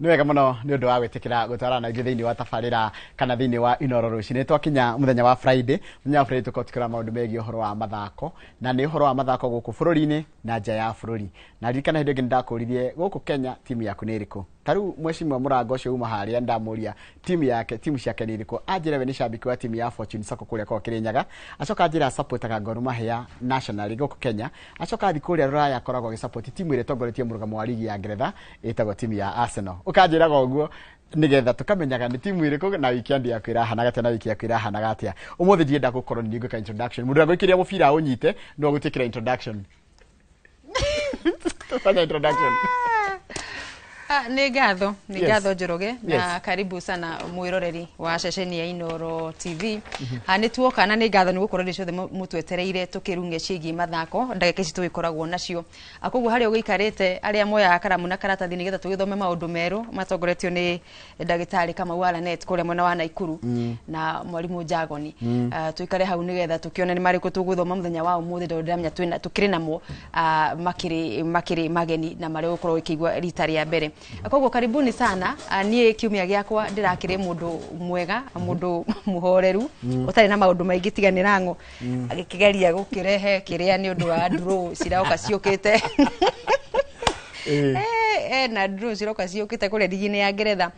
Nĩ wega mũno nĩ ũndũ wa gwĩtĩkĩra gũtwarana na thĩinĩ wa tabarĩra kana thĩinĩ wa Inoro rũcinĩ twakinya mũthenya wa Friday. Mũthenya wa Friday tũkotĩkĩra maũndũ megiĩ ũhoro wa mathako na nĩ ũhoro wa mathako gũkũ bũrũri-inĩ na nja ya bũrũri. Na ririkana hĩndĩ ĩngĩ nĩndakũririe gũkũ Kenya timu yaku nĩ ĩrĩkũ? Tarĩu Mheshimiwa Mũrango ũcio uma harĩa ndamũria timu ciake nĩ ĩrĩkũ? Anjĩra we nĩ shabiki wa timu ya Fortune Sacco kũrĩa kwa Kirinyaga, acoka anjĩra supportaga Gor Mahia nationally gũkũ Kenya, acoka athi kũrĩa Rũraya akoragwo agĩsupport timu ĩrĩa ĩtongoretie mũrũgamo wa ligi ya Ngeretha ĩtagwo timu ya Arsenal. Ũkanjĩraga ũguo nigetha tukamenyaga ni timu ĩrĩkũ na weekend yaku irahana gatĩa na wiki yaku irahana gatĩa. Ũmũthĩ ndienda gũkorwo nĩ ngwĩka introduction. Mũndũ agwĩkĩria mũbira ũnyite no gũtĩkĩra introduction. Fanya introduction. Nĩ ngatho Njoroge na karibu sana mwiroreri wa ceceni ya Inoro TV. Nĩ tuoka na nĩ ngatho nĩ gũkorwo ndĩ ciothe mũtwetereire tukirunge ciĩgiĩ mathako ndagĩka ici tũgĩkoragwo nacio. Koguo harĩa ũgĩikarĩte arĩa moya karamu na karatathi nĩgetha tũgĩthome maũndũ merũ matongoretio nĩ ndagĩtarĩ Kamau Alanet kũrĩa mwena wa Naikuru na mwarimũ Njagoni. Tuikare hau nĩgetha tukione nĩ marĩkũ tũgũthoma mũthenya wa ũmũthĩ ndĩ ndamenya tũkĩrĩ namo makĩrĩ mageni na marĩ gũkorwo ikĩigua rita rĩa mbere. Koguo karibuni sana. Niĩ kiumia gĩakwa ndĩrakĩrĩ mũndũ mwega, mũndũ muhoreru ũtarĩ na maũndũ maingĩ tiganĩra ngo agĩkĩgeria gũkĩrehe kĩrĩa nĩ ũndũ wa ndũrũ ciroka ciũkĩte na ndũrũ ciroka ciũkĩte kũrĩa ligi-inĩ ya Ngeretha.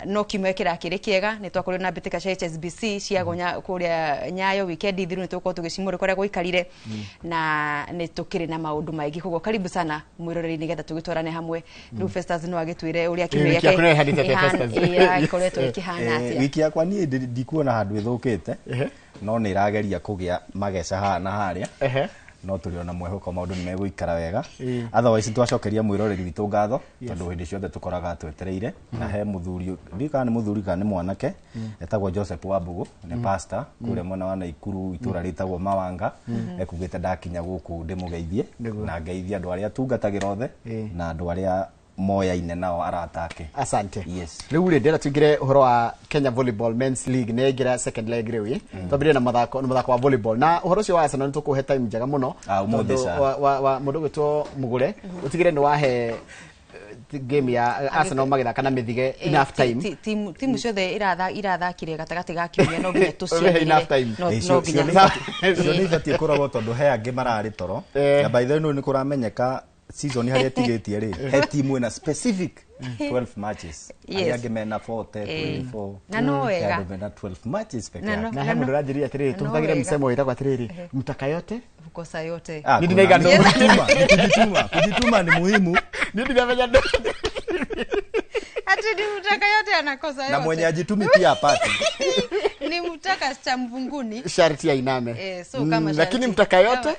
No kiumia kĩrakĩrĩ kĩega nĩ twakorirwo na mbĩtĩka cia HSBC ciagonya kũrĩa Nyayo weekend thiru nĩ tũkorwo tũgĩcimũrĩ kũrĩa gũikarire na nĩ tũkĩrĩ na maũndũ maingĩ. Koguo karibu sana mwiroreri nĩgetha tũgĩtwarane hamwe. Rĩu Festus no agĩtwĩre ũrĩa kiumia gĩake ikoretwo ikĩhana atĩa. Wiki yakwa niĩ ndikuona handũ ĩthũkĩte no nĩ ĩrageria kũgĩa mageca haha na harĩa. No tũliona mwĩhoko maũndũ nĩ megũikara wega. Otherwise twacokeria mwiroreri witũ ngatho tondũ hĩndĩ ciothe tũkoraga twetereire na he mũthuri ndikana nĩ mũthuri kana nĩ mwanake etagwo Joseph Wambugu nĩ pastor kũrĩa mwena wa Naikuru itũra rĩtagwo Mawanga. Ekugĩte ndakinya gũkũ ndĩmũgeithie na ngeithia andũ arĩa tungatagĩra othe na andũ arĩa moya-ine nao aratake. Asante. Yes. Rĩu rĩ ndĩra tũingĩre ũhoro wa Kenya Volleyball Men's League nĩ ĩngĩra second leg rĩu twambĩrĩrie na mathako wa volleyball na ũhoro ũcio wa Arsenal nĩ tũkũhe time njega mũno wa mũndũ gwĩtwo Mugure ũtigire nĩ wahe game ya Arsenal magĩthaka na mĩthige enough time. Timu ciothe irathakire gatagatĩ ga kiumia no nginya tũciarire no nginya nĩ ibatiĩ kũrorwo tondũ he angĩ mararĩ toro na by the way nĩ kũramenyeka season harĩa tigĩtie rĩ he timu ina specific 12 matches angĩ mena 4 na no wega mena 12 matches pekee yake na mũndũ ranjĩria atĩrĩrĩ tũhũthagĩre msemo wĩtagwo atĩrĩrĩ mtaka yote kukosa yote. Kujituma ni muhimu. Ndinamenya ati ni mtaka yote anakosa yote na mwenye ajitumi pia apate ni mtaka cha mvunguni sharti ya iname. So kama lakini mtaka yote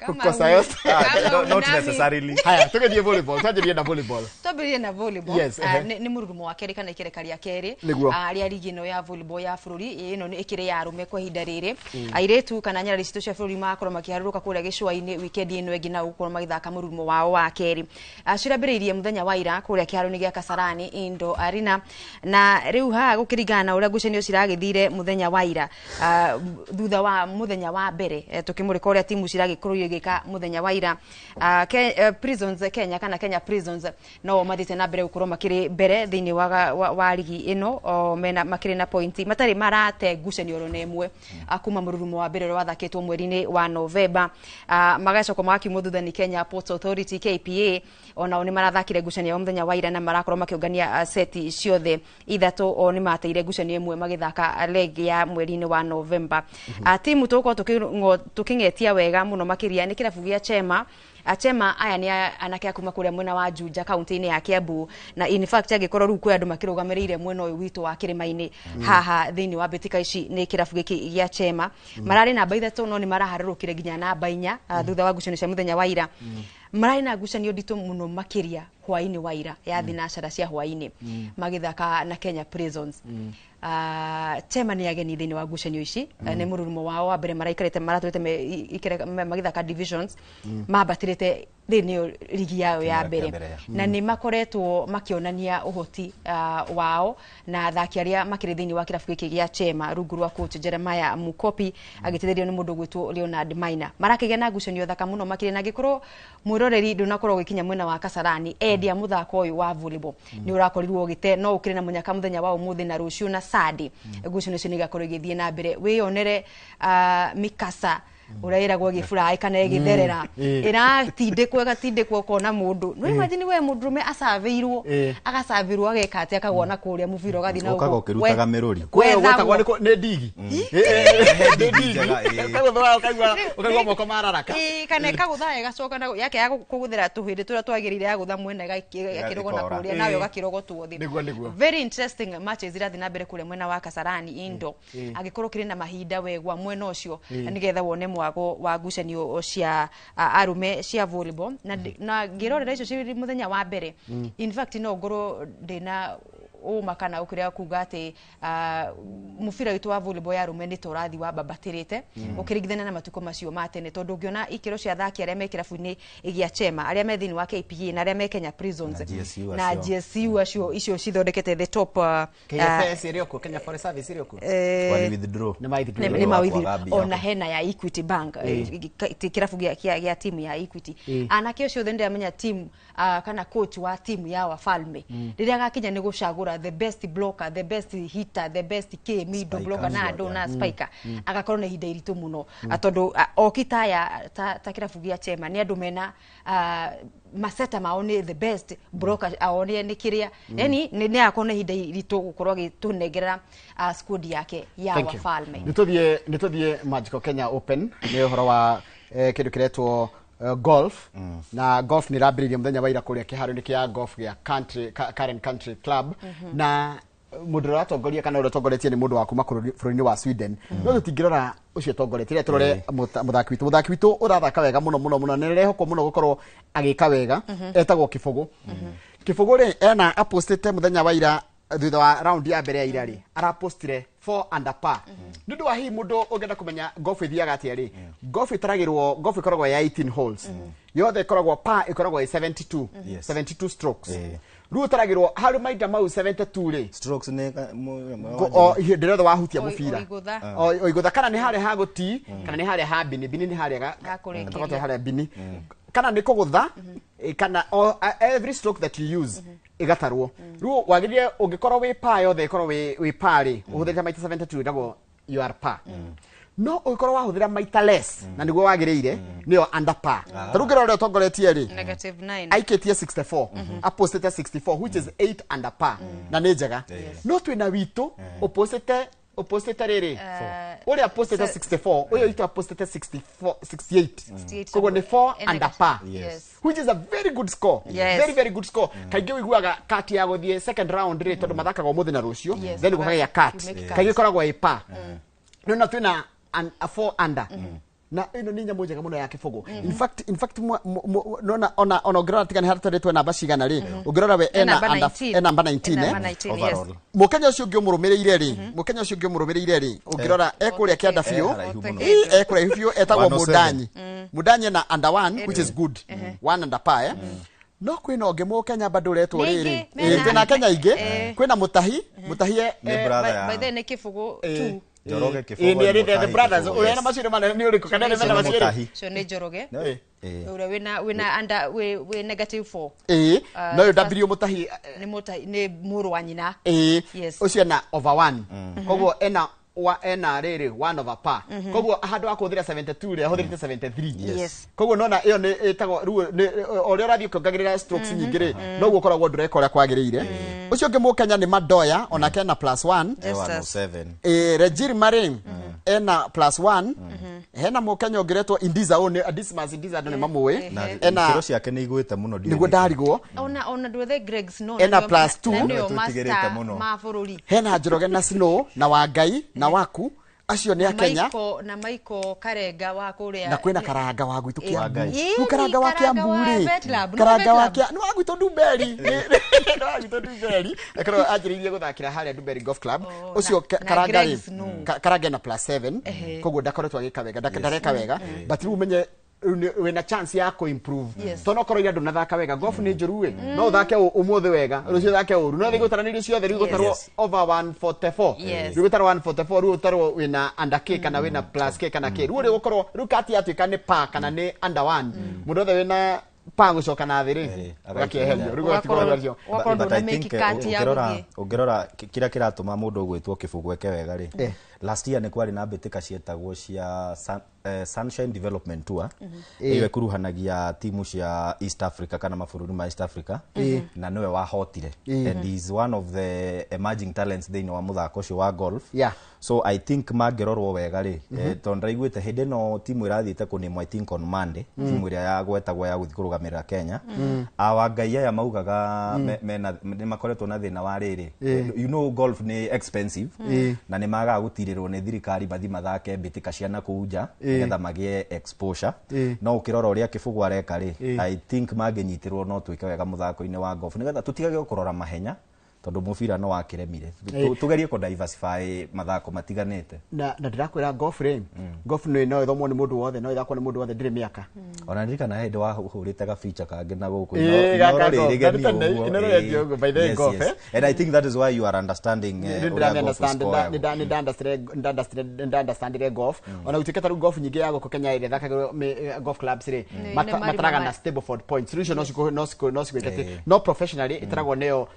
kukosa yote not necessarily. Haya tugerie volleyball twajerie na volleyball yes. Ni murugumo wa keri kana ikereka rĩa keri arĩa ligi ino ya volleyball ya bũrũri ino nĩ ikĩrĩ ya arũme kwa ihinda rĩrĩ airĩtu kana nyarari citũ cia bũrũri makorwo makĩharũrũka kũrĩa gĩcũa-inĩ weekend ino ĩngĩ na gũkorwo magĩthaka murugumo wao wa keri. Cirambĩrĩirie mũthenya wa ira kũrĩa kĩharo-inĩ gĩa Kasarani Indo Arena na rĩu haha gũkĩringana na ũrĩa ngucanio ciragĩthire mũthenya wa ira thutha wa mũthenya wa mbere tũkĩmũrĩka ũrĩa timu ciragĩkorwo igĩka mũthenya wa ira. Prisons Kenya kana Kenya Prisons no mathite na mbere gũkorwo makĩrĩ mbere thĩinĩ wa ligi ino mena makĩrĩ na pointi matarĩ marate ngucanio oro na ĩmwe kuma mũrurumo wa mbere wathakĩtwo mweri-inĩ wa November. Magacoka magakiumwo thutha nĩ Kenya Ports Authority KPA onao nĩ marathakire ngucanio mũthenya wa ira na marakorwo makĩongania seti ciothe ithatũ o nĩ mateire ngucanio ĩmwe magĩthaka leg ya mweri-inĩ wa November. Timu tũkorwo tũkĩng'etia wega mũno makĩria nĩ kĩrabu gĩa Chema aya nĩ anake akuma kũrĩa mwena wa Juja kaunti-inĩ ya Kiambu na in fact angĩkorwo rĩu kwĩ andũ makĩrũgamĩrĩire mwena ũyũ witũ wa kĩrĩma-inĩ haha thĩinĩ wa mbĩtĩka ici nĩ kĩrabu gĩkĩ gĩa Chema mararĩ namba ithatũ no nĩ maraharũrũkire nginya namba 4 thutha wa ngucanio cia mũthenya wa ira. Mararĩ na ngucanio nditũ mũno makĩria hwaĩ-inĩ wa ira ya thinacara cia hwaĩ-inĩ magĩthaka na Kenya Prisons. Chema nĩ ageni thĩinĩ wa ngucanio ici nĩ mũrurumo wao wa mbere maraikarĩte maratũrĩte magĩthaka divisions mambatĩrĩte thĩinĩ ligi yao ya mbere na nĩ makoretwo makĩonania ũhoti wao na athaki arĩa makĩrĩ thĩinĩ wa kĩrabu gĩkĩ gĩa Chema rungu rwa coach Jeremiah Mukopi agĩteithĩrĩrio nĩ mũndũ gwĩtwo Leonard Maina marakĩgĩa na ngucanio thaka mũno makĩrĩ na gĩkorwo mwĩroreri ndũnakorwo gĩkinya mwena wa Kasarani endia muthako uyu wa volleyball ni urakorirwo gite no ukire na munyaka muthenya wa umuthi na ruciu na sadi ngucio nicio nigakorwo igithie na mbere wionere mikasa urairagwo gifura kana igitherera iratindikwo gatindikwo kona mundu no imagine we mundurume asavirwo agasavirwo agekate akagona kuria mubira gathi na uko ukirutaga miruri kwe gwetagwo ni ndigi ndigi ukagwa moko mararaka kana kagutha gacoka na yake ya kuguthira tuhindi turia twagirire ya gutha mwena gakirogo na kuria nawe gakirogotwo thi very interesting matches irathi na mbere kule mwena wa Kasarani Indo agikorwo kiri na mahinda wegwa mwena ucio nigetha wone mwago wa ngucanio cia arume cia volleyball na ngirorera icio ciri muthenya wa mbere in fact no ngoro ndina makana ukiria kuga ati mufira witu wa volleyball ya arume ni torathi wa babatirite ukirigithana na matuko macio matene tondu ngiona ikiro cia thaki aria mekira buni igia chema aria me thini wa KPA na aria me Kenya Prisons na GSU acio icio cithondekete the top KFS irioko Kenya Forest Service irioko wali withdraw ni mawithi ona hena ya Equity Bank kirafu gia timu ya Equity anake ucio thende amenya timu kana coach wa timu ya Wafalme riria gakinya ni gucagura the best blocker, the best hitter, the best K middle blocker na dona spiker agakorwo na hinda iritu muno atondu okita ya ta kirafu gia chema ni andu mena maseta maone the best blocker aone ni kiria yani ni akona hinda iritu gukorwo gitunengerera squad yake ya Wafalme nituthie Magical Kenya Open ni uhoro wa kindu kiretwo golf na golf ni rabiririe muthenya wa ira kuria kiharo-ini kia golf ya Karen Country Club na mundu ratongoria kana uratongoretie ni mundu wa kuma bũrũri-inĩ wa Sweden no tutingirora ucio tongoretie turore muthaki witu urathaka wega muno na nirehoko muno gukorwo agika wega etagwo Kibugu ri ena apostete muthenya wa ira thutha wa round ya mbere ya ira ri arapostire 4 under par ndu wa hi mundu ungenda kumenya golf ithiaga atia ri golf itaragirwo golf ikoragwo ya 18 holes yothe ikoragwo par ikoragwo 72 strokes ru taragirwo haru maida mau 72 ri strokes ne ndirothe wahutia mubira oigutha kana ni hare ha guti kana ni hare ha bini ni hare ga hare bini kana ni kugutha kana every stroke that you use igatarwo ru wagirie ungikorwo wi par yothe ikorwo wi par ri uhuthira maita 72 ndago you are par no ugikorwo wahuthira maita less na niguo wagiriire niyo under par tarugiro uri utongoretie ri -9 aiketie 64 apostete 64 which is 8 under par na ni njega no twina witu opposite riri uri apostete 64 uyo itu apostete 68 kogo ni 4 under par which is a very good score very good score kaingi wiguaga kati ya guthie second round ri tondu mathaka go muthi na rucio then gukagia cut kaingi koragwo i par no na twina a 4 under na ino ni nyamu njega muno ya Kibugu in fact nona ona ogrora tigani hartaretwe namba cigana ri ogrora we ena number 19 overall mukenya ucio ngiumurumireire ri mukenya ucio ngiumurumireire ri ogrora ekuria kianda fiu ekuria fiu etagwo Mudanyi na under 1 which is good 1 under par no kwina onge mukenya bado retwo riri na Kenya ingi kwina mutahi ni brother by the way Kibugu 2 Joroge Kibugu ni the brothers urena maciro mana ni uriku kana ni mena maciro so ni Joroge ura wina under we -4 no W mutahi ni muru wa nyina ucio na over 1 koguo ena riri 1 over par koguo handu akuthira 72 ri ahuthirite 73 koguo nona iyo ni etago ori urathio kongagirira strokes nyingi ri no gukoragwo ndureka uria kwagirire ucio ngi mukenya ni Madoya ona kena +1 Regil Marin ena +1 hena mukenya ongeretwo Indiza one Dismas Indiza ndo ni mamwe ena kiro ciake ni igwite muno niguo ndarigwo ona ndwethe Gregs no ena +2 tutigirite muno mabũrũri hena Njoroge na Snow na Wangai na Waku acio ni Kenya na Maiko Karenga wa kuria na kwina Karanga wa gwitu Kiambu Karanga wa Kiambu ri Karanga wa Kiambu no gwitu Dumberi no gwitu Dumberi akoro ajiririe guthakira haria Dumberi Golf Club ucio Karanga ri Karanga na +7 koguo ndakoretwo agika wega ndareka wega but riu menye wena chance ya ko improve tono koro ira ndunathaka wega golf ni njuru no thake umuthi wega rucio thake uru no thigutaranirio ciothe rigutarwo over 144 rigutarwo 144 rigutarwo wina under K kana wina plus K kana K ru gukorwo ru kati atuika ni par kana ni under 1 mundu othe wina pango coka na thiri agakieherio rugo tikoragio wakorwo na make kati ya ungirora kira kiratuma mundu gwitwo kibugu eke wega ri last year ni kwari na mbitika cietagwo cia Sunshine Development Tour iyo ekuruhanagia timu cia East Africa kana mabũrũri ma East Africa na niwe wahotire and he is one of the emerging talents thĩinĩ wa mũthako ũcio wa golf. So I think mangĩrorwo wega ri tondũ ndaiguĩte hĩndĩ no timu irathiĩte kũnĩmwo I think on Monday timu ĩrĩa yagwetagwo ya gũthiĩ kũrũgamĩrĩra Kenya awangai aya maugaga nĩ makoretwo na thĩna wa rĩrĩ you know golf nĩ expensive na nĩ magaga gũtirĩrwo nĩ thirikari bathi mathake mbĩtĩka cia nakũu nja getha magie exposure no ukirora uria kibugu areka ri I think mangenyitirwo no twike wega muthako-ini wa golf nigetha tutigage gukorora mahenya tondu mubira no wakiremire tugerie ko diversify mathako matiganite na ndirakwira golf ri golf no ithomwo ni mundu wothe no ithakwo ni mundu wothe ndire miaka ona ndirikana hende wa hurite ga feature kange na guku by the golf and I think that is why you are understanding understand golf ona utiketa ru golf nyingi ya guku Kenya ire thakagwo golf clubs ri mataraga na Stableford points solution no sigwetete no professionally itaragwo neo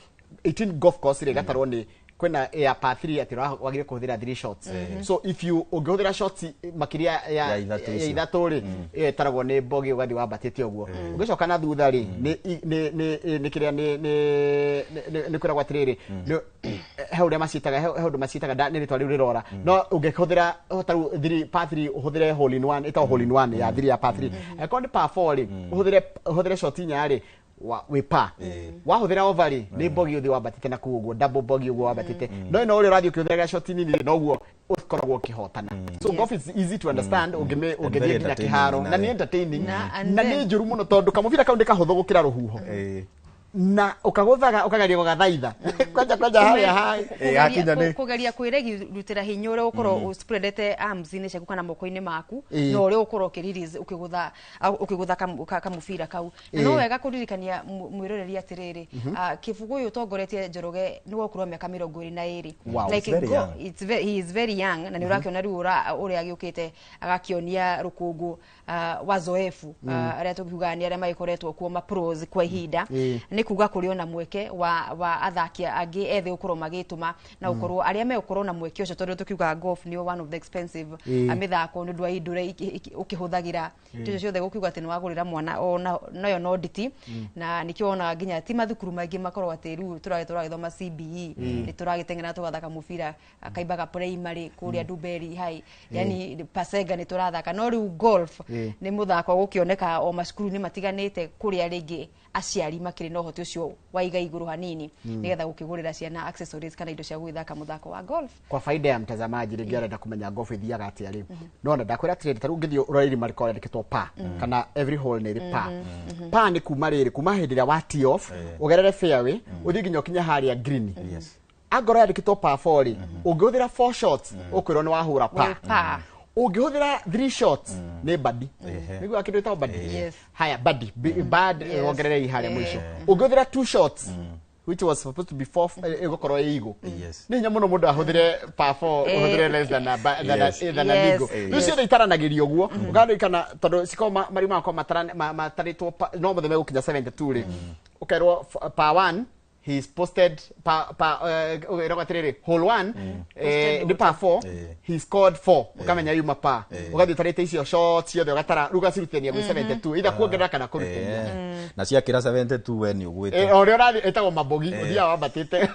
18 golf course ri gatarwo ni kwena ya par 3 ati wagire kuhudira 3 shots so if you ugihudira shots makiria ya ithatu ri taragwo ni bogi ugathi wambatite uguo ugicoka na thutha ri ni kiria ni kuragwa tiriri haude macitaga ni ritwa riu rirora no ungihudira taru 3 par 3 uhudire hole in one ita hole in one ya 3 ya par 3 according par 4 ri uhudire shot inya ri we pa wahuthira overi ni bogi uthi wambatite na kuguo double bogi uguo wambatite no uri radio ukithira shot nini no guo ukoragwo ukihotana so golf is easy to understand ugithie nginya kiharo na ni entertaining na ni njuru muno tondu kamubira kau ndikahuthu gukira ruhuho na ukaguthaga ukagaria gugathaitha kwanja haya hakinya ni kugeria kwiregirutira hinya uri ukorwo spreadete arms ni ciaku kana moko-ini maku no uri ukorwo ukirelease ukigutha kamubira kau no wega kuririkania mwiroreri atiriri kibugu uyu tongoretie Njoroge ni wokurwo miaka 22 like he is very young na ni urakiona riu uri agiukite agakionia rukungu wazoefu aria tukiuga ni aria maikoretwo kuo ma pros kwa ihinda ni kuga kuri ona mweke wa athaki angi ethe ukorwo magituma na ukorwo aria me ukorwo na mweke ucio tondu tukiuga golf ni one of the expensive amithako ni ndwa indure ukihuthagira ticio ciothe gukiuga ati ni wagurira mwana ona nayo no nditi na nikiona nginya ti mathukuru maingi makorwo ati riu turagithoma CBE ni turagitengena tugathaka mubira akaimbaga primary kuria Duberi hai yani Pasega ni turathaka no riu golf ni muthako gukioneka o masukuru ni matiganite kuria ringi aciari makiri no hoti ucio waiga iguru hanini nigetha gukigurira ciana accessories kana indo cia gwithaka muthako wa golf kwa faida ya mtazamaji ringi arenda kumenya golf ithiaga atia ri no ndakwira trade taru ngithio urori mariko ndikitwo pa kana every hole ni pa pa ni kuma riri kuma hindi ya wa tee off ugerere fairway uthi nginya kinya haria green agora ndikitwo pa 4 ungihuthira 4 shots ukwirwo ni wahura pa ugihuthira 3 shots ni badi niguo akindo ta badi haya badi bad ongerere ihare mwisho ugihuthira 2 shots which was supposed to be 4 egokoro eigo ni nya muno mundu ahuthire pa 4 uhuthire less than a ligo lucio itaranagirio uguo ugando kana tondu sikoma mari mako mataritwo no mutheme gukinya 72 ri ukerwo pa 1 he's posted hole 1 ni pa 4 he scored 4 ukamenya yuma pa ugathi tarite icio shots yothe ugatara ruga sirutenia gwi 72 ida kuongerera kana kurutenia na cia kira 72 weni ugwite ori urathi etagwo mabogi uthia wambatite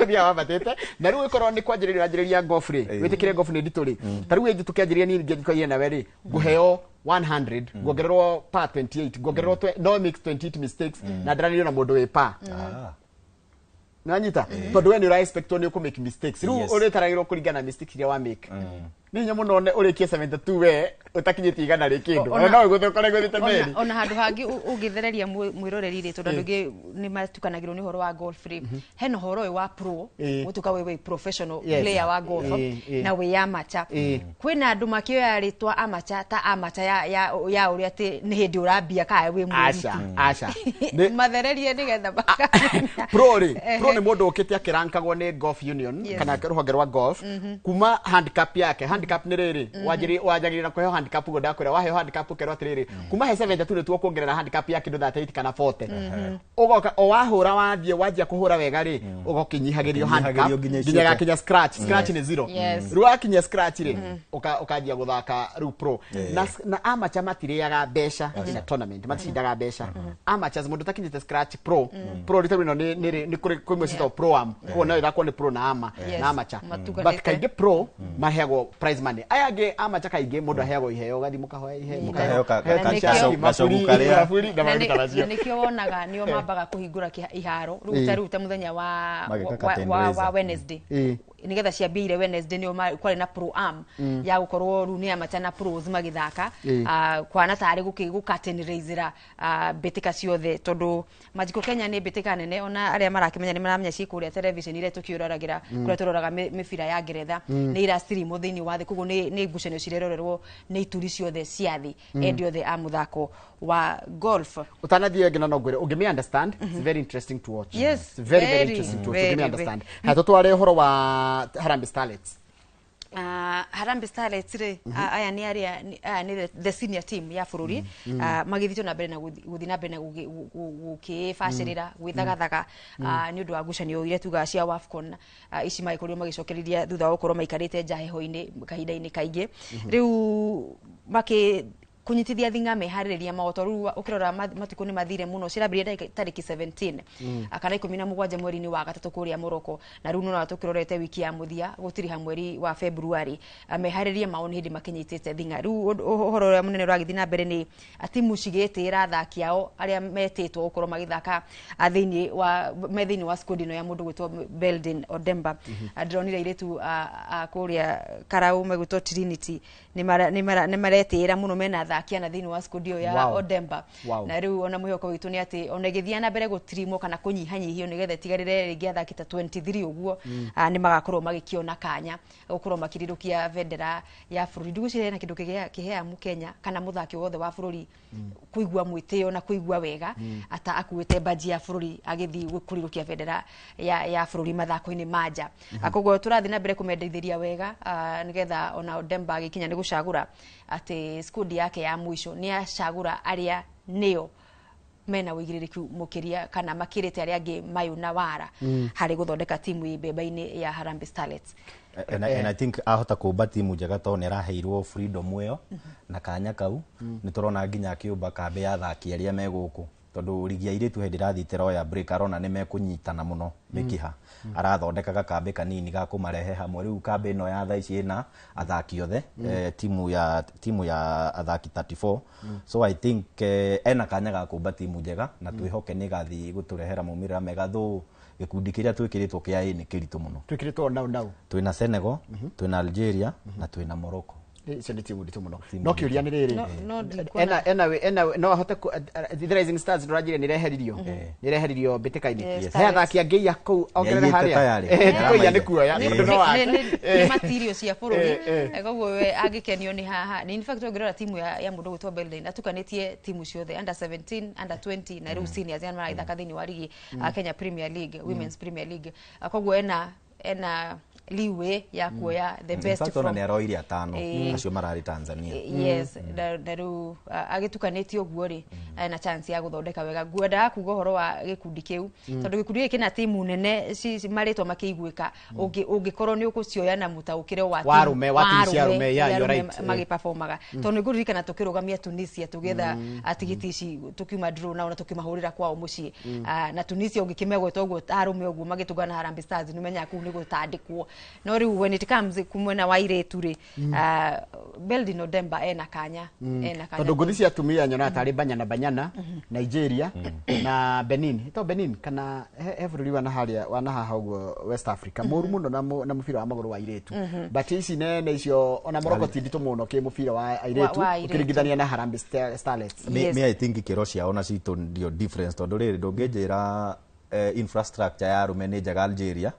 na riu ikorwo ni kwanjiriria golf ri witikire golf ni ndituri tariu engi tukianjiria ni ngithikoire na weri guheo 100 guongererwo pa 28 guongererwo no mix 28 mistakes na ndaranirio na mundu wi pa nanyita tondu we ni ura expect ni ku make mistakes riu uri taragirwo kuringana mistakes iria wa make ni nya muno urikie 72 we utakinyiti igana ri kindu no guthokore guthite meri ona handu hangi ugithereria mwiroreri ri tondu ngi ni matukanagirwo ni horo wa golf ri heno horo wa pro utuka we professional player wa golf na we amateur kwina andu makioya ritwa amateur ta amateur ya uri ati ni hindi urambia ka we mwiri acha mathererie nigetha pro ni mundu ukite akirankagwo ni golf union kana ruhonge rwa golf kuma handicap yake handicap nĩ rĩrĩ wanjagĩrĩra kũheo handicap go ndakwĩra waheo handicap ũkerwo atĩrĩrĩ kuma he 70 tu nĩtuo kuongerera handicap ya kĩndũ 38 kana 40 ũgoka o wahũra wathiĩ wanjia kũhũra wega rĩ ũgokinyihagĩrio handicap nginya gakinya scratch nĩ 0 rĩu wakinya scratch rĩ ũkanjia gũthaka rĩu pro na amateur matirĩaga mbeca ina tournament matindaga mbeca amateurs mũndũ takinyĩte scratch pro rĩtũ rĩno nĩ kũrĩ mwĩci to pro am kuo no ĩrakwo nĩ pro na amateur but kaingĩ pro maheagwo prize money aya angĩ amateur kaingĩ mũndũ aheagwo iheo gathi mũkahoya iheo mũkaheyo gacogu karĩa nĩkĩo wonaga nĩo mambaga kũhingũra iharo rĩu ta mũthenya wa Wednesday nigetha ciambire Wednesday nĩo kwari na pro am ya gũkorwo rĩu nĩ amateur na pros magĩthaka kwana tarĩ gũkateneraizera mbĩtĩka ciothe tondũ Magical Kenya nĩ mbĩtĩka nene ona arĩa marakĩmenya nĩ maramenya cikũrĩa television ile tukĩroragĩra kũrĩa tũroraga mĩbira ya Ngeretha nĩ ira stream thĩinĩ wa thĩ koguo nĩ ngucanio cirerorerwo nĩ ituri ciothe cia thĩ endi othe a mũthako wa golf utanathiĩ ngina no ngwĩre ũngĩme understand it's very interesting to watch yes it's very interesting to watch ũngĩme understand hatũtware ũhoro wa Harambee Starlets Harambee Starlets aya nĩ arĩa nĩ the senior team ya bũrũri magĩthitwo na mbere na gũthiĩ na mbere na gũkĩbacĩrĩra gwĩthagathaga nĩ ũndũ wa ngucanio iria tugaga cia WAFCON ici magĩkorirwo magĩcokereria thutha wa gũkorwo maikarĩte nja heho-inĩ kahinda-inĩ kaingĩ rĩu kunyitithia thinga meharĩrĩria maoto rĩu ukirora matukũ nĩ mathire mũno cirambĩrĩria tarĩki 17 kana 17 mweri-inĩ wa gatatũ kũrĩa Morocco na rĩu no tukirorete wiki ya muthia gũtiri mweri wa February meharĩrĩria mao nĩ hĩndĩ makinyitĩte thinga rĩu ũhoro ũrĩa mũnene ũragĩthiĩ na mbere nĩ timu cigĩtĩra athaki ao arĩa metĩtwo gũkorwo magĩthaka thĩinĩ wa squad ĩno ya mũndũ gwĩtwo Beldin Odemba ndĩronire iretu kũrĩa Karau megwĩtwo Trinity nĩ maretĩra mũno mena athaki na thĩinĩ wa squad ya Odemba na rĩu ona mwĩhoko witũ nĩ atĩ ona gĩthia na mbere gũtirimo kana kũnyihanyihio nĩgetha tigarĩre rĩngĩ athaki ta 23 ũguo nĩ magakorwo magĩkiona kanya gũkorwo makĩrirũkia bendera ya bũrũri ndigũcirĩra na kĩndũ kĩheamu Kenya kana mũthaki wothe wa bũrũri kũigua mwĩtĩo na kũigua wega ata akuĩte baji ya bũrũri agĩthiĩ kũrirũkia bendera ya bũrũri mathako-inĩ manja koguo tũrathiĩ na mbere kũmendithĩria wega nĩgetha ona Odemba agĩkinya nĩ gũcagũra atĩ squad yake ya mwisho ni acagura aria neo mena wigiririku mukiria kana makirite aria angi mayu na wara hari guthondeka timu ibeba-ini ya Harambee Starlets and I think ahota kuumba timu njega to nĩ araheirwo freedom ĩyo na kanya kau nĩ turona nginya akiumba kambe ya athaki aria me gũkũ tondu ligi ya iritu hindi rathitera oya break arona nĩ mekunyitana muno mikiha arathondekaga kambe kanini ga kumarehe hamwe riu kambe ino ya thaa ici ina athaki othe timu ya athaki 34 so I think ena kanya ga kumba timu njega na twihoke nĩ gathi guturehera maumĩrĩra mega thu gikundi kiria twikiritwo kia ni kiritu muno twikiritwo ndau twina Senegal twina Algeria na twina Morocco icio nĩ timu nditũ mũno no kĩũria nĩ rĩrĩ no ahote the Rising Stars ndũranjire nĩ reheririo mbĩtĩka-inĩ he athaki angĩ ya kũu ongerere harĩa kũiya nĩ kuoya nĩ material cia bũrũri koguo we angĩkenio nĩ haha in fact ongerera timu ya mũndũ gwĩtwo Beldin atukanĩtie timu ciothe under 17 under 20 na rĩu seniors yani maraithaka thĩinĩ wa ligi Kenya Premier League Women's Premier League koguo ena liwe ya kuoya the best from ni aroire atano acio marari Tanzania yes daru agitukanĩtio guo ri na chance ya guthondeka wega ngwenda kuga horo wa gikundi kiu tondu gikundi giki na timu nene maritwa makĩiguĩka ũngĩkorwo nĩ ũgũcioya na mũtaũkĩre wa warume ya you're right magiperformaga tondu ngũririkana tukĩrũgamia Tunisia tugetha atigiti ici tukiuma draw na tukimahũrĩra kwao mũciĩ na Tunisia ũngĩkĩmegweta ũguo arume ũguo magĩtugana Harambee Stars nĩmenya kuu nĩ gũtandĩkwo no riu when it comes kumwena wa iretu ri Beldin Odemba ena kanya tondu nguthi cia atumia nyona tari Banyana Nigeria na Benin kana he bũrũri wana haha ũguo West Africa mũru mũno na mũbira wa magũrũ wa iretu but ici nene icio ona Morocco ti nditũ mũno kĩ mũbira wa iretu ũkĩringithania na Harambee Starlets me I think kĩro ciao na citũ ndio difference tondu rĩrĩ ndũngĩnjĩra infrastructure ya arume nĩ njega Algeria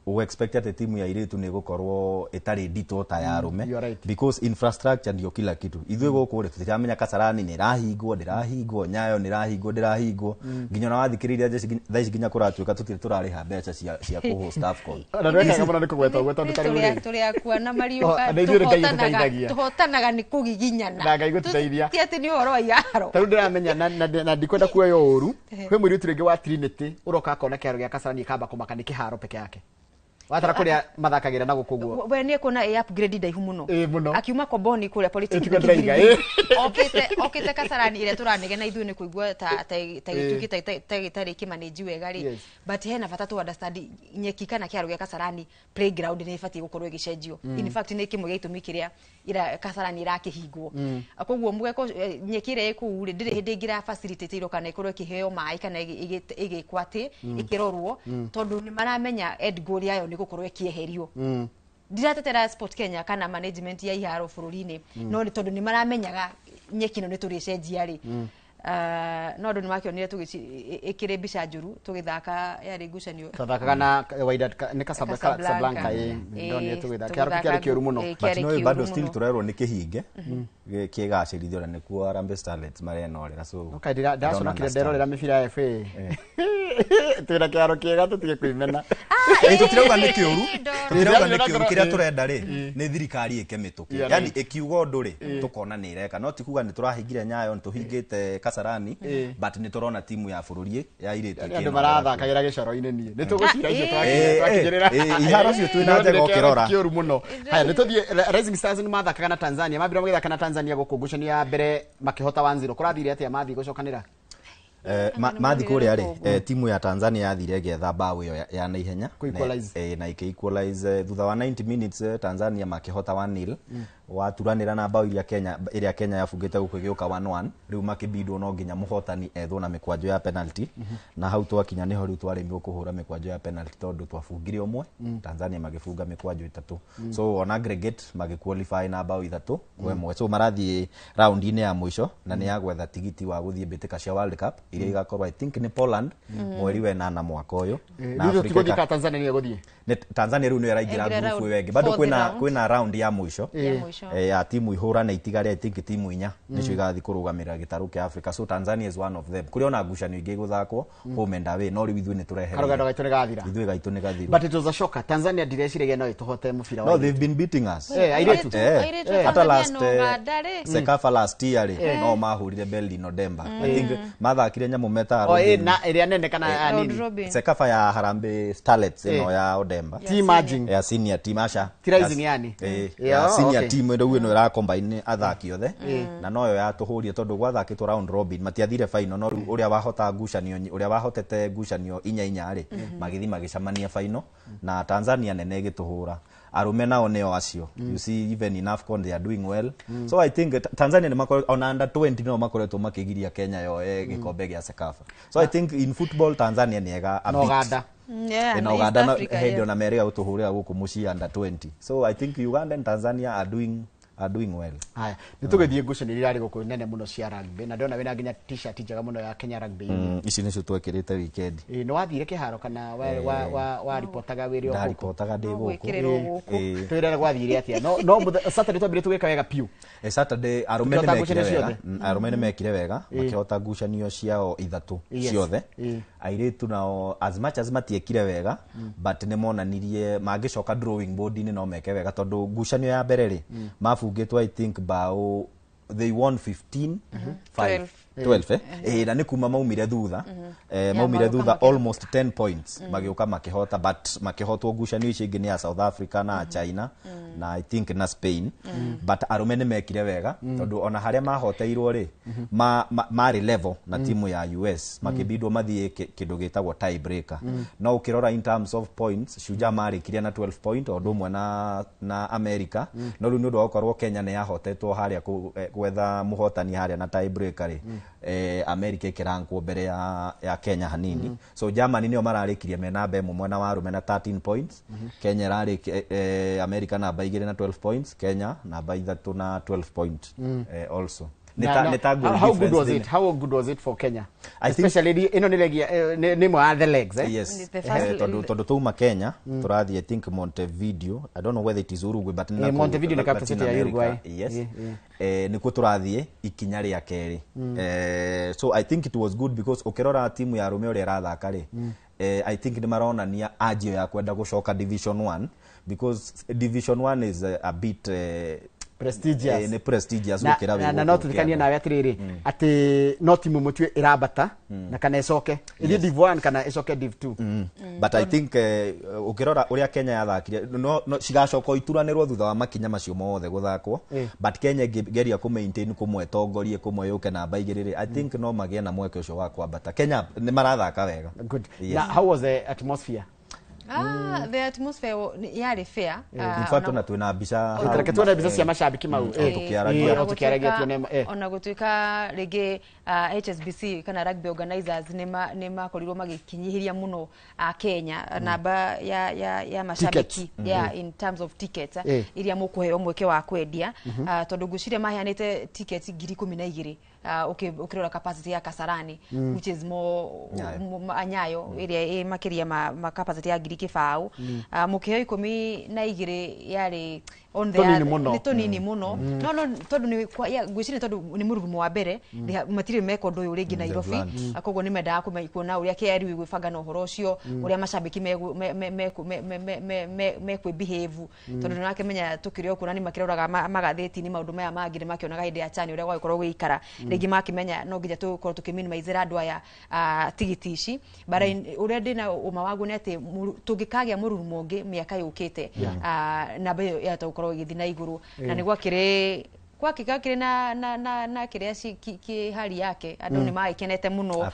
we expect ati timu ya iritu ni gukorwo itari ndito ta ya arume because infrastructure ndio kila kitu. Ithuĩ gũkũ rĩ tũtiramenya Kasarani nĩ rahingwo, Nyayo nĩ rahingwo nginya na wathikĩrĩria thaa ici nginya kũratuĩka tũtirĩ tũrarĩha mbeca cia kũhost AFCON. Na ndwekaga mũno nĩ kũgweta ũguo tondũ tũrĩ akuana na Mariũka tũhotanaga nĩ kũgiginyana na Ngai gũtũteithia ti atĩ nĩ ũhoro wa iharo. Tarĩu ndĩramenya na ndikwenda kuoya ũru kwĩ mũirĩtu rĩngĩ wa Trinity ũroka akona kĩharo gĩa Kasarani kamba kũmaka nĩ kĩharo peke yake watara kuria mathakagira na gukuguo we ni kuona upgrade ndaihu muno akiuma Koboni kuria politics okite Kasarani ile turanege na ithuĩ ni kuigua ta gĩtari kimanage wega ri but hena bata tu understand nyeki kana kiaro gĩa Kasarani playground ni ibatie gukorwo gicenjio in fact ni kimwe gĩa itũmi kĩrĩa ira Kasarani irakĩhingwo koguo mugeko nyeki ile ku ri ndire hindi ngira facilitate iro kana ikorwo kiheo mai kana igikwati ikirorwo tondu ni maramenya end goal yayo gukorwo kieherio ndiratetera Sport Kenya kana management ya iharo bururi-ini no ni tondu ni maramenyaga nyeki no ni turicenjia ri no ndo ni makionire ikire mbica njuru tugithaka yari ngucanio twathakaga na Wydad ni Casablanca ndo ni tugithaka kiaro kĩoru muno but no bado still turerwo ni kihinge kigacirithio na nikuo Harambee Starlets marenorera so okay ndacona kire nderorera mibira FA twira kiaro kiega tutige kwimena tutirauga ni kĩoru kiria turenda ri ni thirikari ikemituke yani ikiuga undu ri tukona ni ireka no tikuga ni turahingire Nyayo ni tuhingite Kasarani but ni turona timu ya bururi ya iritu andu marathakagira gicoro-ini ni tugucira icio twakigirira iharo cio twina njega ukirora kĩoru muno haya ni tuthie Rising Stars ni mathakaga na Tanzania mabira magithaka na Tanzania gukungucania mbere makihota 1-0 kurathire atia mathi gucokanira mathi kuria ri timu ya Tanzania yathire getha bao iyo ya na ihenya na equalize thutha wa 90 minutes Tanzania makihota 1-0 waturanira na bao iria Kenya yafungite gukugiuka 1-1 riu makibidwo no nginya muhotani ethwo na mikwanjo ya penalty na hau twakinya niho riu twaremio kuhura mikwanjo ya penalty tondu twafungire umwe Tanzania magifunga mikwanjo 3 so on aggregate magiqualify na bao 3 kwa imwe so marathie round-ini ya mwisho na ni yagwetha tigiti wa guthie mbitika cia World Cup iria igakorwo I think ni Poland mweri wa 8 mwaka uyu na Afrika Tanzania ni guthie Tanzania riu ni iraingira group wege bado kwina round ya mwisho ya timu ihurana itigare I think timu 4 nicio igathi kurugamira gitaru kia Africa so Tanzania is one of them kuri ona ngucanio ingi guthakwo home and away no riu ithuĩ ni turehere karugendo gaitu ni gathira ithuĩ gaitu ni gathira but it was a shocker Tanzania ndireciragia no ituhote mubira wa no they've been beating us airetu hata last Sekafa last year no mahurire Berlin Demba I think mathakire nyamu meta na iria nene kana nini Sekafa ya Harambee Starlets no ya Odemba team merging ya senior team asha rising yani ya senior team ndio ino ira combine athaki othe na noyo yatuhurie tondu gwathakitwo round robin matiathire final no uria wahota ngucanio uria wahotete ngucanio 4 ri magithi magicamania final na Tanzania nene gituhura arume nao neo acio you see even in AFCON they are doing well so I think Tanzania ni on under 20 no makoretwo makigiria Kenya yo gikombe gia Sekafa so I think in football Tanzania ni ega a bit in Uganda head on America utuhurira guku muci under 20 so I think Uganda and Tanzania are doing well haya nitugithie ngucanio irari guku nene muno cia rugby na ndona wina nginya t-shirt njega muno ya Kenya rugby ici nicio twekirite weekend no wathire kiharo kana wa reportaga wiri okuko reportaga ndi guku twirere gwathire atia no Saturday twambire tugeka wega piu Saturday arume ni mekire wega makihota ngucanio ciao 3 ciothe airetu nao as much as matiekire wega but ni monanirie magicoka drawing board ni no meke wega tondu ngucanio ya mbere ri mafungitwo I think bao they won 12 na ni kuma maumire thutha almost 10 points magiuka makihota but makihotwo ngucanio ici ingi ni ya South Africa na China na I think na Spain but arume ni mekire wega tondu ona haria mahoteirwo ri mari level na timu ya US makibidwo mathie kindu gitagwo tie breaker no ukirora in terms of points Shujaa mari kiria na 12 point o ndumwe na America no riu ndu okorwo Kenya ni yahotetwo haria gwetha muhotani haria na tie breaker ri America ikirankwo mbere ya Kenya hanini so Germany nio mararikirie mena mbe mwena wa arume na 13 points Kenya rari America na baigire na 12 points Kenya na baitha na 12 points also How good was it? How good was it for Kenya? Especially ino ni mo the legs, eh? Yes. Todo tuma Kenya, turathi I think Montevideo. I don't know whether it is Uruguay, but Montevideo ni capital city ya Uruguay. Yes. Niko turathi ikinya ria keri. So I think it was good because ukirora timu ya Romeo irathaka ri. I think ni maronania ajio ya kwenda gushoka Division 1 because Division 1 is a bit prestigious. Ni prestigious gukira we. Na no tulikania nawe atiriri ati no timu mutwe irabata na kana icoke ili Div 1 kana icoke Div 2. But I think ukirora uria Kenya yathakire no cigacoka ituranirwo thutha wa makinya macio mothe guthakwo, but Kenya geria ku maintain kumwe tongorie kumwe yuke namba igiriri. I think no magie na mweke ucio wa kwambata. Kenya ni marathaka wega. Good. Now, how was the atmosphere? The atmosphere yari fair. In fact ona twina mbica tuona mbica cia mashabiki mau tukiaragia ona gutuika rigi HSBC kana rugby organizers ni makorirwo magikinyihiria muno Kenya namba ya mashabiki in terms of tickets iria mukuheo mweke wa kwendia tondu ngucire maheanite tickets 12,000 ukirora capacity ya Kasarani which is more Nyayo iria makiria ma capacity ya 2,000 mukiheo 12 yari on the little nini muno no tondu ni gwicire tondu ni mururumo wa mbere matire meko ndu uringi Nairobi akogwo ni menda kuona uria KRU gwibanga no horo ucio uria mashabiki me behave tondu nake menya tukirio kuna ni makiroraga magatheti ni maundu maya mangire makionaga hindi ya chani uria gwakorwo gwikara ringi makimenya no nginya tukorwo tukiminimize andu aya tigiti ici bara uria ndina uma wagu ni ati tungikagia mururumo ungi miaka yukite namba ya tukorwo githina iguru na ni gwakire gwakire na kiria ki hali yake andu ni maikenete muno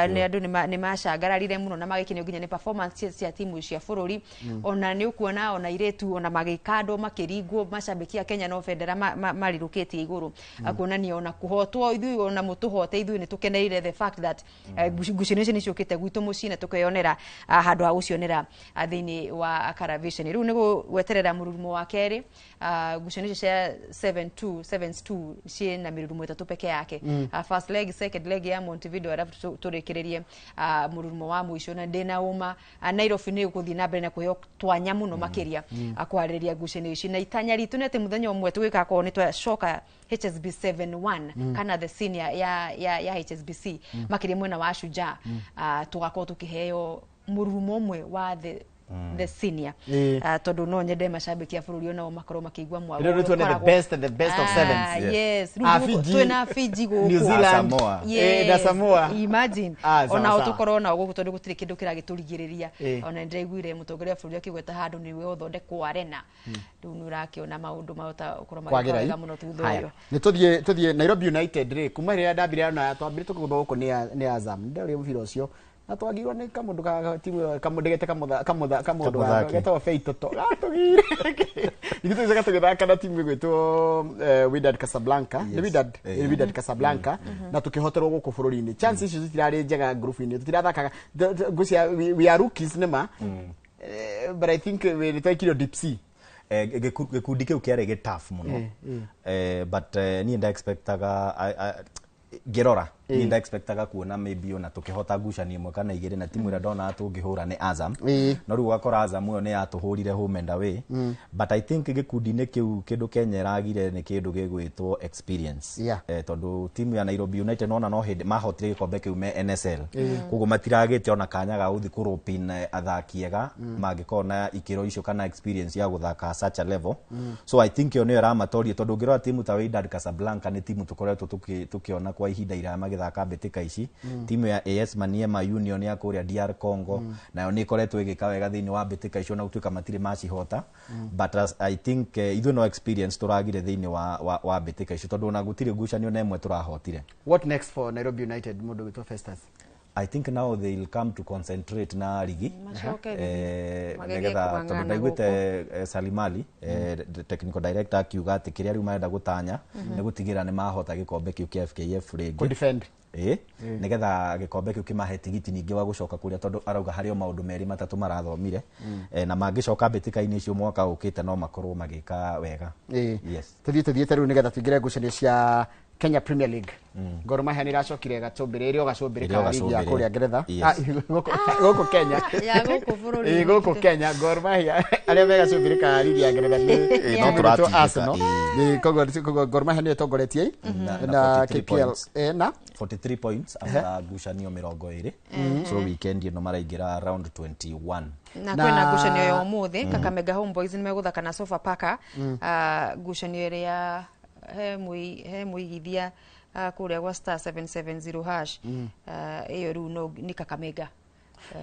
ni andu ni mashagararire muno na magikinio nginya ni performance cia timu cia bururi ona ni ukuona ona iretu ona magikando makiringwo mashabiki ya Kenya no federa marirukitie iguru akuonania ona kuhotwo ithui ona mutuhote ithui ni tukeneire the fact that gucination iciokite gwitu mucine tukeyonera handu ha gucionera thini wa Akara Vision riu ni gweterera mururumo wa keri gucination cia 7-2 cie na mirurumo itatu peke yake first leg second leg ya Montevideo arafu turekererie mururumo wa mwisho na ndena uma Nairobi ni guthii na mbere na kuheo twanya muno makiria akwariria ngucanio ici na itanya ritu nete muthenya umwe twika ko ni twacoka HSB 7-1 kana the senior ya HSBC makiria mwena wa Shujaa tugakorwo tukiheo mururumo umwe wa the senior tondu no nyende mashabiki ya bururi ona makorwo makigwa mwago ndio tuone the best of sevens yes twina Fiji go New Zealand na Samoa imagine ona utukorwo na gugu tondu gutiri kindu kiragiturigireria ona ndiraiguire mutongoria bururi akigweta handu ni we uthondekwo arena riu nurakiona maundu mauta ukorwo magwega muno thutha uyo ni tuthie Nairobi United ri kuma ria ndambire na twambire tukugwa guko ni Azam ndio mubira ucio na twagirwo ni kamundu ka timu kamudegete kamundu getwa Feitoto gatugire igituze gatugithaka na timu gwitwo Wydad Casablanca ni Wydad Casablanca na tukihoterwo guku bururi-ini chances icio zitirari njega group-ini tutirathaka gucia we are rookies nema but I think we twaikirio deep sea gikundi kiu kiarege tough muno but ni nda expectaga gerora ni nda expectaga kuona maybe ona tukihota ngucanio imwe kana igire na timu ira ndona tungihura ni Azam no riu wakora Azam yo ni yatuhurire home and away but I think gikundi-ini kiu kindu Kenya iragire ni kindu gigwitwo experience tondu timu ya Nairobi United no hindi mahotire gikombe kiu me NSL koguo matiragite ona kanya ga uthi kuropin athakiega mangikona ikiro icio kana experience ya guthaka such a level so I think yo ni ramatorie tondu ngirora timu ta Wydad Casablanca ni timu tukoretwo tukiona kwa ihinda irama githaka mbitika ici timu ya AS Maniema Union ya kuria DR Congo nayo ni koretwo igika wega thini wa mbitika icio na gutuika matire macihota but I think ithu no experience turagire thini wa mbitika icio tondu na gutire ngucanio na imwe turahotire. What next for Nairobi United mundu gitwa Festus? I think now they'll come to concentrate na ligi negetha tondu ndaiguite Salimali the technical director akiuga ati kiria riu marenda gutanya ni gutigira ni mahota gikombe kiu kia FKF ringi ku defend negetha gikombe kiu kimahe tigiti ningi wa gucoka kuria tondu arauga hario maundu meri matatu marathomire na mangicoka mbitika-ini icio mwaka ukite no makorwo magika wega. Yes tuthie riu negetha tuingire ngucanio cia Kenya Premier League. Gor Mahia niracokire gatumbiririo gacumbirika ligi ya kuria Ngeretha goko Kenya ya goko bururi goko Kenya Gor Mahia aria mega cumbirika ligi ya Ngeretha no turatu Arsenal ni kogo Gor Mahia ni tongoretie na KPL na 43 points after gucanio 20 so weekend ino maraingira round 21 na kwena gucanio ya umuthi Kakamega Homeboys ni meguthaka na Sofapaka gucanio iria he muigithia kuria gwa star 770 hash iyo ru no ni Kakamega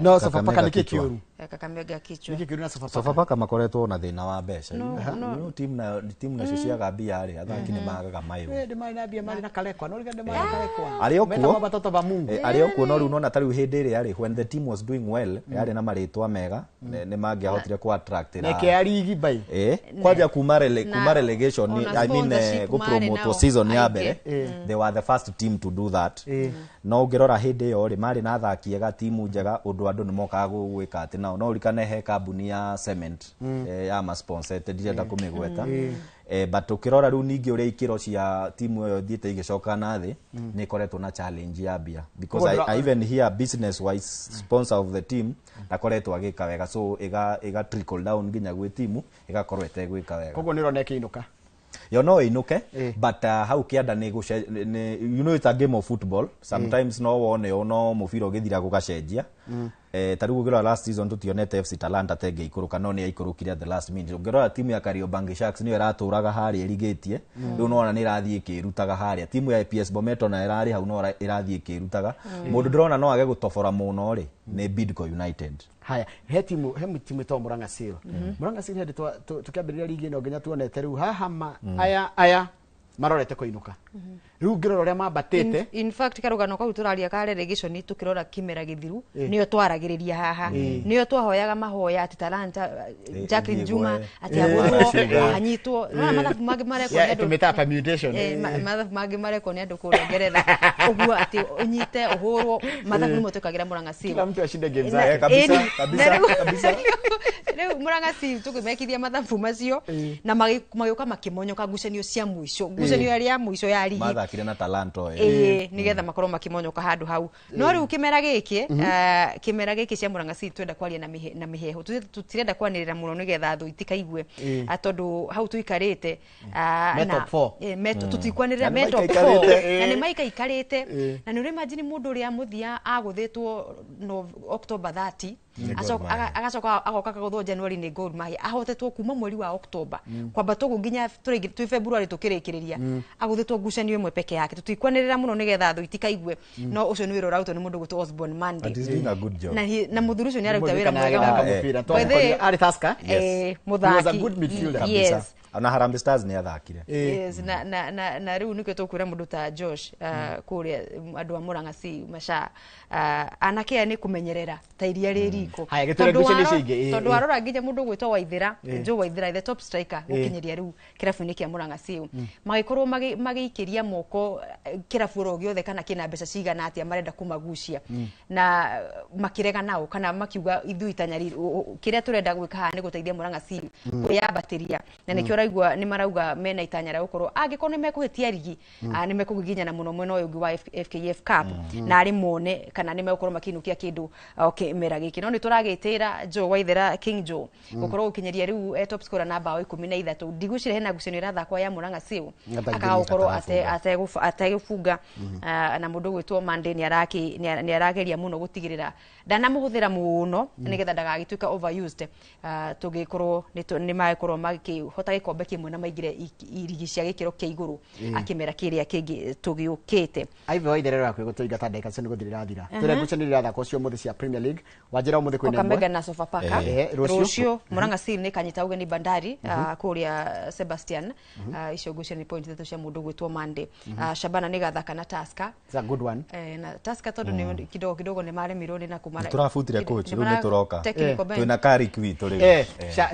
no Sofapaka ni kikiuru Kakamega kichwa ni kikiuru na Sofapaka makoretwo na thina wa mbeca no team na ciaga mbia ri athaki ni magaga mayo ndi mari na mbia mari na kalekwa no rigande mari kalekwa ari okuo batoto ba Mungu ari okuo no ru no na tari hindi ri ari when the team was doing well yari na maritwa mega ni mangiahotire ku attract na ke ari igi bai kwaja kuma relegation I mean go promote season ya mbere they were the first team to do that no ngirora hindi yo ri mari na athaki ega timu njega undu andu ni mokaga gwika ati no urikane he kambuni ya cement ya ma sponsored direnda kumigweta but ukirora riu ningi uria ikiro cia timu yo thiite igicoka na thi ni koretwo na challenge ya bia because I even hear business wise sponsor of the team akoretwo agika wega so iga trickle down nginya gwi timu igakorwo etegwika wega kogo ni roneke inuka you know inuke but how kianda ni you know it's a game of football sometimes no wone no mufira ugithira gugacenjia tarigu gira last season tutionete FC Talanta tenge ikuruka no ni ikurukire the last minute ugirora timu ya Kariobangi Sharks ni iraturaga hari erigetie riu nona ni irathie ikirutaga hari timu ya PS Bometo na irari hau no irathie ikirutaga mundu ndrona no age gutofora muno ri ni Bidco United haya he timu to Murang'a Seal Murang'a Seal hedi tukiambiriria ligi no nginya tuonete riu haha aya marorete kuinuka riu ngirora ria mambatete in fact karugano kau turaria ka relegation tukirora kimera githiru niyo twaragiriria haha niyo twahoyaga mahoya ati Talanta Jacqueline Juma ati agurwo anyitwo no mathabu magi mareko andu tumeta permutation mathabu magi mareko ni andu kuria Ngeretha uguo ati unyite uhurwo mathabu mo tukagira Murang'a Seal kila mtu ashinde game zake kabisa riu Murang'a Seal tukimekithia mathabu macio na magioka makimonyoka ngucanio cia muico ngucanio ya muico ya ligi mathakire na Talanta nigetha makorwo makimonyoka handu hau no riu kimera giki cia Murang'a Seal twenda kwaria na miheho tutirenda kwanirira muno nigetha thu itikaigwe atondu hau tuikarite na tutikwanirira me top 4 na ni maika ikarite na ni uri imagine mundu uri amuthia aguthitwo no October 30 agacoka agoka kagutho January ni Gor Mahia ahotetwo kuma mweri wa October kwamba tugu nginya twi February tukirikiriria aguthitwo ngucanio imwe peke yake tutikwanirira muno nigetha thu itikaigwe no ucio ni wira urautwo ni mundu gutwo Osborne Monday na muthuru ucio ni aruta wira mwega ari Tusker muthaki good midfielder kabisa na Harambee Stars ni athakire yes na riu nikyo tukwira mundu ta Josh kuria andu a Murang'a Seal masha anake ni kumenyerera ta iria ririko tondu arora nginya mundu gwitwa Waithira Joe Waithira the top striker gukinyeria riu kirabu-ini kia Murang'a Seal magikorwo magiikiria moko kirabu ro giothe kana kina mbeca cigana atia marenda kumagucia na makirega nao kana makiuga ithui itanyari kiria turenda gwika ha ni guteithia Murang'a Seal kuyambatiria na nikyo raigua ni marauga mena itanya ra gukorwo angikorwo ni mekuhitia ligi ni mekugiginya na muno mwena uyu wa FKF Cup na ari mone kana ni megukorwo makinukia kindu mera giki no ni turagitira Joe Waithira King Joe gukorwo ukinyeria riu top scorer na bao 13 ndigucire hena ngucanio irathakwa ya Murang'a Seal akagukorwo ategufunga na mundu gwitwo Monday ni arageria muno gutigirira ndana muhuthira muno nigetha ndagagituika overused tugikorwo ni maekorwo makihota gikombe kimwe na maigire irigi cia gikiro kia iguru akimera kiria kingi tugiukite aive Waithira ra kwigutuingata ndeka cio ni guthirira thira tore ngucanio thako cio muthi cia Premier League wajira muthi kwina Kakamega na Sofapaka rucio Murang'a Seal ni kanyita ugeni Bandari kuria Sebastian icio ngucanio point 3 cia mundu gwitwo Monday Shabana ni gathaka na Tusker it's a good one na Tusker tondu ni kidogo ni maremirwo ni na kumara turafutire coach ru ni turoka twina kari kwitu ri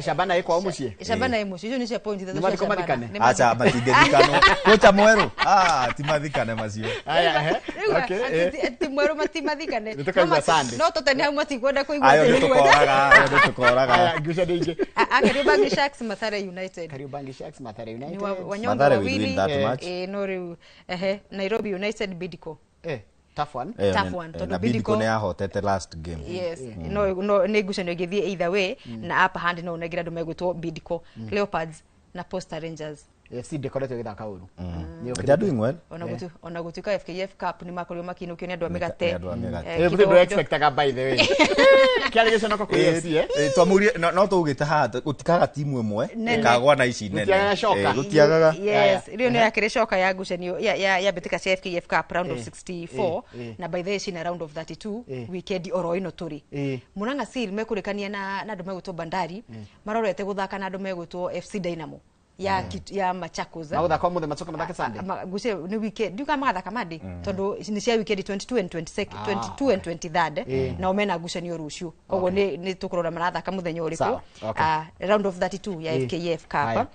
Shabana iko mucie Shabana imucio icio ni cia point itatu Nimathiko mathikane. Acha matingethikano. Kocha mweru. Ti mathikane macio. Aya okay. Ti mweru matimathikane. Nitukaigua Sunday. No totene hau matikwenda kuigua. Ayo nitukoraga. Aya ngusha dingi. Kariobangi Sharks Mathare United. Kariobangi Sharks Mathare United. Wanyongo Mathare will wawili. win that match. No riu Nairobi United Bidco. Tough one. Tough one. Na Bidco ne ahotete last game. Yes. No ne ngucanio ngithie either way na upper hand no negira andu megwitwo Bidco, Leopards na Posta Rangers. FC dekoretwo githaka uru. They are doing well. Ona gutuika FKF Cup ni makorio makinukio ni andu amegate. Kido expectaga by the way. Kiali gicio nako kuri FC Twamurie no tugite haha gutikaga timu imwe ikagwa na ici nene. Gutiagaga. Yes, rio ni yakire shoka ya ngucanio ya betika FKF Cup round of 64 na by the way in round of 32 weekend oro ino turi. Muranga Seal mekurikania na andu megwitwo Bandari marorete guthaka na andu megwitwo FC Dynamo ya Machakos. Mautha kwa muthe macoka mathake Sunday. Guce ni weekend ndiuka magatha Monday tondu ni cia weekend 22 and 23rd na omena ngucanio rucio koguo ni tukurora marathaka muthenya uriku round of 32 ya FKF Cup.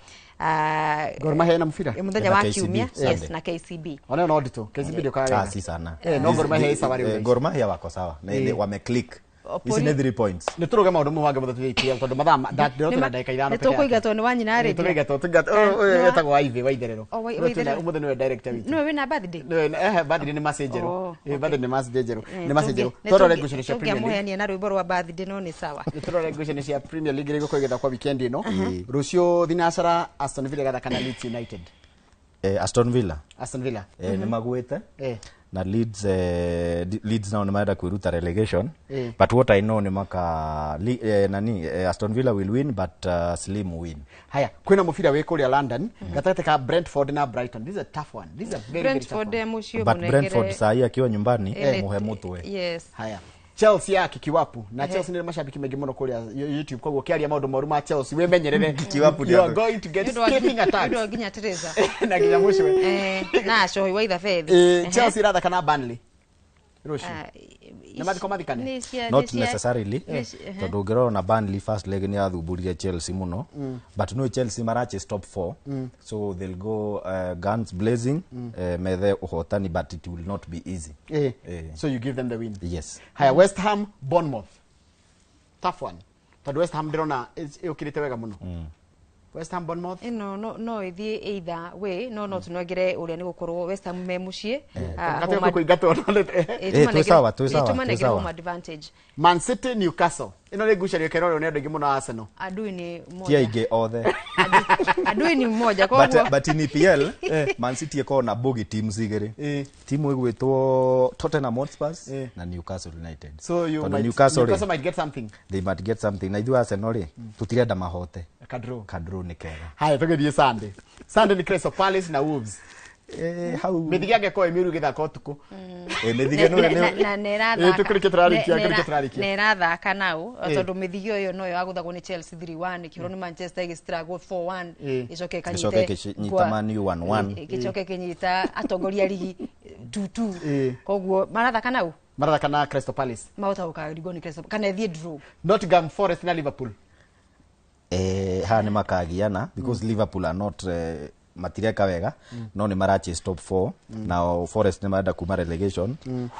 Gor Mahia na mufira muthenya wa Kiumia na KCB. Ona no ndito KCB ndio kaga. Si sana. No Gor Mahia isa wari. Gor Mahia wako sawa. Na wameclick. Isi ni 3 points. Ni turuge maundu muhange muthatu IPL tondu mathama ndio tuna dakika ithano pekee. Tukuiga to ni wanyina ari. Tukuiga to etagwo Ive waitherero. Umuthe ni director witu. No wina birthday. Birthday ni masejero. Birthday ni masejero. Ni masejero. Torore ngucanio cia Premier League. Tukiamuhenia na rwimbo rwa birthday no ni sawa. Torore ngucanio cia Premier League riko kwigitha kwa weekend ino. Rucio thinacara Aston Villa gathaka na Leeds United. Aston Villa ni magwete na Leeds now ni maenda kwiruta relegation but what I know ni maka Aston Villa will win but slim win. Haya kwina mufira we kuria London gatete ka Brentford na Brighton. This is a tough one. This is a very tough one. But Brentford saa akiwa nyumbani muhe mutwe. Yes. Haya Chelsea kikiwapu na Chelsea ni mashabiki mengi muno kuria YouTube koguo kiaria maundu moru ma Chelsea we menyerere kikiwapu you are going to get skipping attacks ndio ginya Teresa na ginya mushwe na show waitha fethi Chelsea rather kana Burnley Roshi na mathiko mathikane not necessarily tondu ngirora na Burnley first leg ni athumburia Chelsea muno but no Chelsea marache top 4 so they'll go guns blazing methe uhotani but it will not be easy. So you give them the win. Yes. Haya West Ham Bournemouth tough one tondu West Ham ndirona yukirite wega muno. West Ham Bournemouth no ithie either way no tunogere uria ni gukorwo West Ham memucie ngate kuingatwo tumanegere home advantage. Man City Newcastle ino ni ngucanio keroro ni andu ingi muno Arsenal. Adui ni moja tia ingi othe adui ni mmoja kwa but in EPL Man City iko na bogi teams igere timu igwitwo Tottenham Hotspur na Newcastle United. So Newcastle might get something. They might get something. Na ithu Arsenal tutirenda mahote kadro ni kega. Haya tugethie Sunday ni Crystal Palace na Wolves. How mithige angeko emiru githaka utuku mithige no na neratha tukirikitrarikia neratha nau tondu mithige uyo no yo aguthagwo ni Chelsea 3-1 kiro ni Manchester igistragwo 4-1 icoke kanyite Man U 1-1 icoke kinyita atongoria ligi 2-2 koguo maratha na Crystal Palace mautauka rigoni Crystal kana ithie draw. Nottingham Forest na Liverpool ha ni makagiana because Liverpool are not matireka wega no ni marache top 4 na Forest ni maenda kuma relegation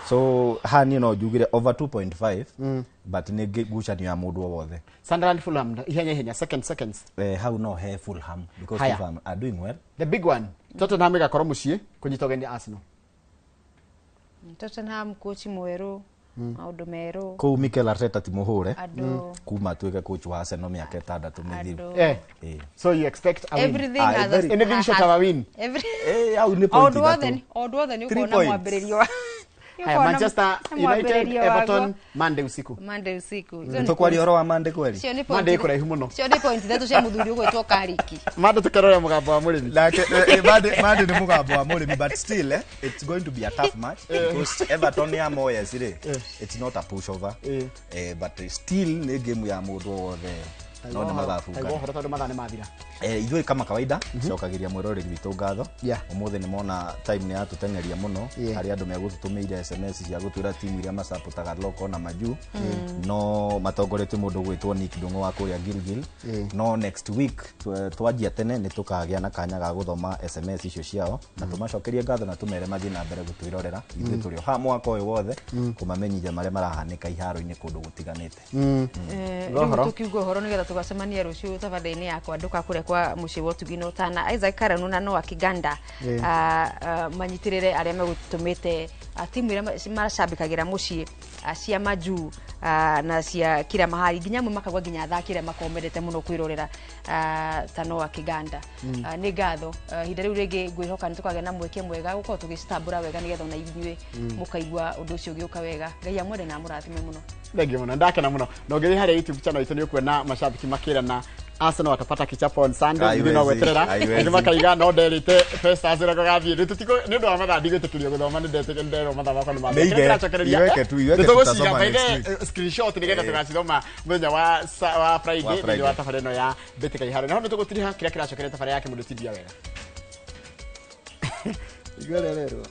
so ha ni no jugire over 2.5 but ni gucanio ya mundu wothe. Sunderland Fulham ihenya seconds how no he Fulham because Fulham are doing well. The big one Tottenham igakorwo mucie kunyitogeni Arsenal. Tottenham coach mweru maundu meru ko Mikel Arteta timuhure kuma tuweke coach wa Arsenal miaka 6 mithiru. So you expect a win? Anything short of a win. Au ni point odwothe ni uko na mwambiririo. Haya Manchester United Everton Monday usiku. Tukwari oro wa Monday kweli. Monday kuraihu muno. Sio ni point zetu cia muthuri ugwitwo Kariki. Monday tukarora mugambo wa murimi. Monday ni mugambo wa murimi but still it's going to be a tough match because Everton ya moyes it's not a pushover but still ni game ya mundu wothe no nĩ magabungana taigua horo tondũ mathaa nĩ mathira ithuĩ kama kawaida cokagiria mwĩroreri witũ ngatho ũmũthĩ nĩ mona time nĩ yatũtengeria mũno harĩ andũ megũtũtũmĩire SMS cia gũtwĩra timu iria macapũtaga Loko na Maju no matongoretio mũndũ gwĩtwo Nick Ndung'u wa kũrĩa Gilgil no next week twanjia tene nĩ tũkagĩa na kanya ga gũthoma SMS icio ciao na tũmacokerie ngatho na tũmere mathiĩ na mbere gũtwĩrorera ithuĩ tũrĩ ha mwaka ũyũ wothe kũmamenyithia marĩa marahanĩka iharo-inĩ kũndũ gũtiganĩte rĩu tũkiuga ũhoro nĩgetha tũgacemania rũciũ tabarĩra-inĩ yakwa nduka kũrĩa kwa mũciĩ wa Ũtugino Tana Isaac Karanu na Noah Kiganda manyitirĩre arĩa megũtũmĩte timu iria maracambĩkagĩra mũciĩ cia Maju na cia kira mahari nginya amwe makagwa nginya athakire makomendete muno kwirorera ta Noah Kiganda nĩ ngatho hinda rĩu rĩngĩ ngwĩhoka nĩ tũkagĩa na mweke mwega gũkorwo tũgĩcitambũra wega nĩgetha ona inyuĩ mũkaigua ũndũ ũcio ũgĩũka wega Ngai amwende na amũrathime mũno thengi mũno ndakena mũno na ũngĩthiĩ harĩa YouTube channel itũ nĩ ũkuona mashabiki makĩrana Arsenal watapata kichapo on Sunday ndio no gweterera ndio makaiga no nderite first Arsenal gagathiĩ nĩ tũtiko nĩ ũndũ wa mathaa ndigwĩtĩkĩrio gũthoma nĩ ndetekeria ndero mathaa makwa nĩ mathira iweke tũgũciga baide screenshot nĩgetha tũgacithoma mũthenya wa Friday ndio wa tabarĩra ĩno ya mbĩtĩka iharo na ho nĩ tũgũtiriha kĩrĩa kĩracokeria tabarĩra yake mũndũ tibia wega igwele lero